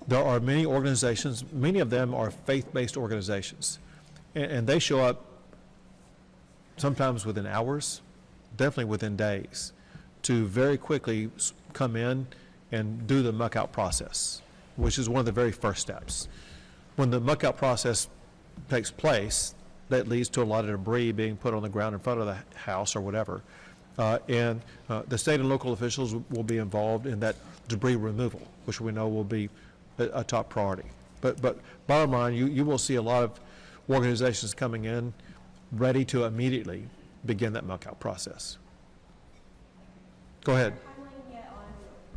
There are many organizations, many of them are faith-based organizations, and they show up sometimes within hours, definitely within days, to very quickly come in and do the muck-out process, which is one of the very first steps. When the muck-out process takes place, that leads to a lot of debris being put on the ground in front of the house or whatever. And the state and local officials will be involved in that debris removal, which we know will be a top priority. But bottom line, you will see a lot of organizations coming in ready to immediately begin that muck-out process. Go ahead. Timeline yet on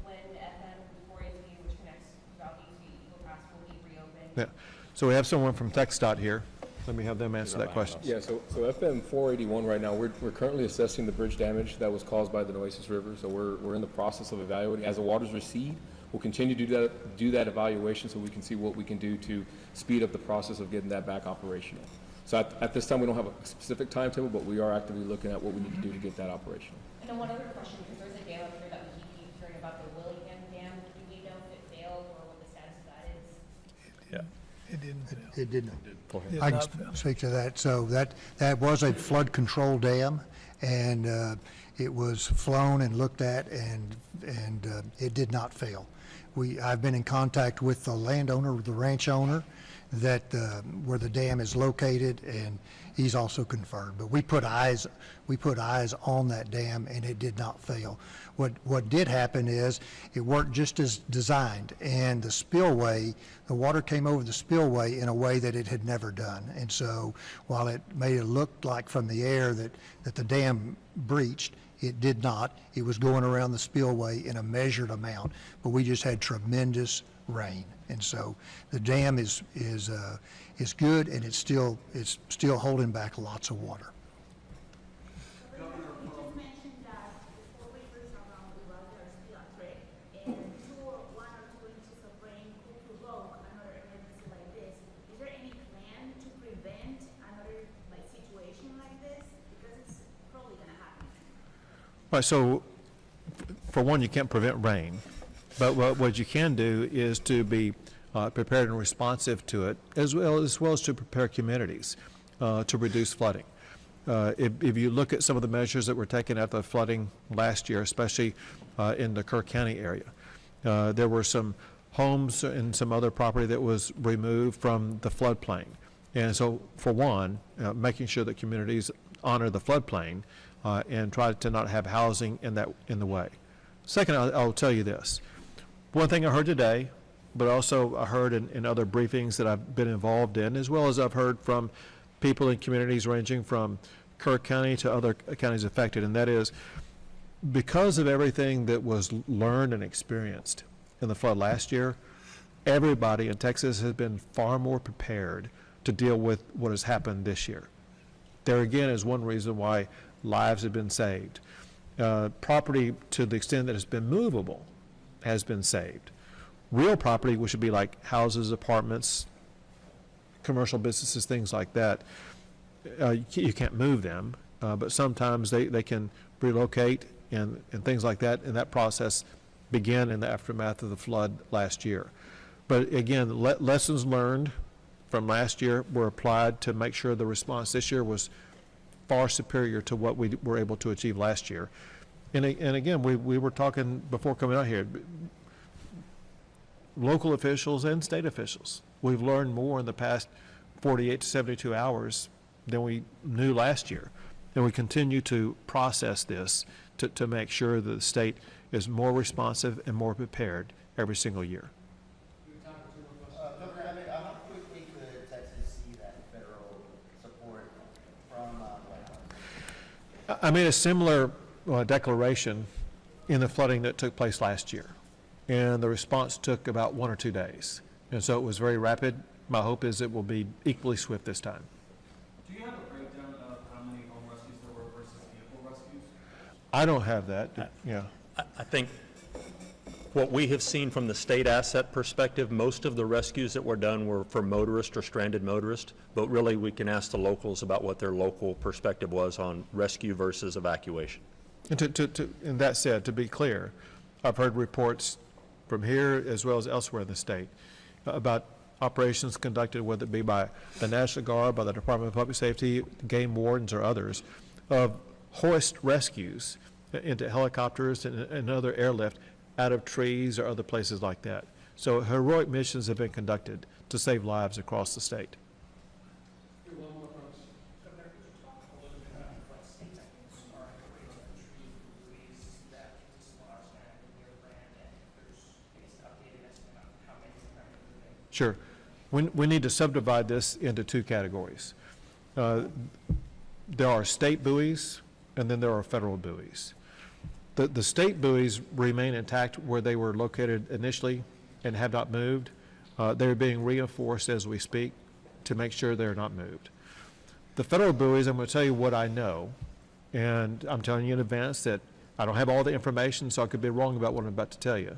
when FM 480, which connects Valdez to Eagle Pass, will be reopened? Yeah. So we have someone from TxDOT here. Let me have them answer that question. Yeah, so FM 481 right now, we're currently assessing the bridge damage that was caused by the Nueces River. So we're in the process of evaluating. As the waters recede, we'll continue to do that evaluation so we can see what we can do to speed up the process of getting that back operational. So at this time, we don't have a specific timetable, but we are actively looking at what we need to do to get that operational. And then one other question, because there's a dam up here that we keep hearing about, the Willingham Dam. Do we know if it failed or what the status of that is? Yeah, it didn't fail. It didn't. Did I not can fail. speak to that. So that was a flood control dam, and it was flown and looked at, and it did not fail. I've been in contact with the landowner, the ranch owner, that where the dam is located, and he's also confirmed. But we put eyes on that dam, and it did not fail. What did happen is it worked just as designed, and the spillway, the water came over the spillway in a way that it had never done. And so while it made it look like from the air that the dam breached, it did not. It was going around the spillway in a measured amount, but we just had tremendous rain. And so the dam is good, and it's still holding back lots of water. You just mentioned that the 4 rivers around the world are still at threat, and 1 or 2 inches of rain could provoke another emergency like this. Is there any plan to prevent another situation like this? Because it's probably going to happen. Right, so for one, you can't prevent rain, but what you can do is to be prepared and responsive to it, as well as to prepare communities to reduce flooding. If you look at some of the measures that were taken after the flooding last year, especially in the Kerr County area, there were some homes and some other property that was removed from the floodplain. And so, for one, making sure that communities honor the floodplain and try to not have housing in the way. Second, I'll tell you this. One thing I heard today, but also I heard in other briefings that I've been involved in, as well as I've heard from people in communities ranging from Kerr County to other counties affected, and that is because of everything that was learned and experienced in the flood last year, everybody in Texas has been far more prepared to deal with what has happened this year. There again is one reason why lives have been saved. Property, to the extent that it's been movable, has been saved. Real property, which would be like houses, apartments, commercial businesses, things like that, you can't move them, but sometimes they can relocate and things like that, and that process began in the aftermath of the flood last year. But again, lessons learned from last year were applied to make sure the response this year was far superior to what we were able to achieve last year. And again, we were talking before coming out here, local officials and state officials. We've learned more in the past 48 to 72 hours than we knew last year. And we continue to process this to make sure that the state is more responsive and more prepared every single year. Governor, how quickly could Texas see that federal support from White House? I made a similar declaration in the flooding that took place last year, and the response took about 1 or 2 days, and so it was very rapid. My hope is it will be equally swift this time. Do you have a breakdown of how many home rescues there were versus vehicle rescues? I don't have that. Yeah. I think what we have seen from the state asset perspective, most of the rescues that were done were for motorists or stranded motorists, but really we can ask the locals about what their local perspective was on rescue versus evacuation. And and that said, to be clear, I've heard reports from here as well as elsewhere in the state. about operations conducted, whether it be by the National Guard, by the Department of Public Safety, game wardens, or others, of hoist rescues into helicopters and other airlift out of trees or other places like that. So heroic missions have been conducted to save lives across the state. Sure. We need to subdivide this into two categories. There are state buoys, and then there are federal buoys. The state buoys remain intact where they were located initially and have not moved. They're being reinforced as we speak to make sure they're not moved. The federal buoys, I'm going to tell you what I know, and I'm telling you in advance that I don't have all the information, so I could be wrong about what I'm about to tell you.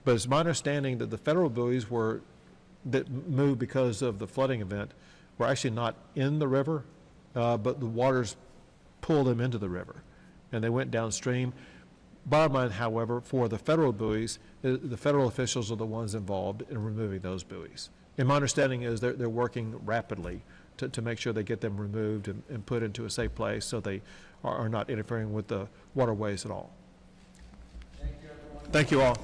But it's my understanding that the federal buoys that moved because of the flooding event were actually not in the river, but the waters pulled them into the river, and they went downstream. Bottom line, however, for the federal buoys, the federal officials are the ones involved in removing those buoys. And my understanding is they're working rapidly to make sure they get them removed and put into a safe place so they are not interfering with the waterways at all. Thank you, everyone. Thank you all.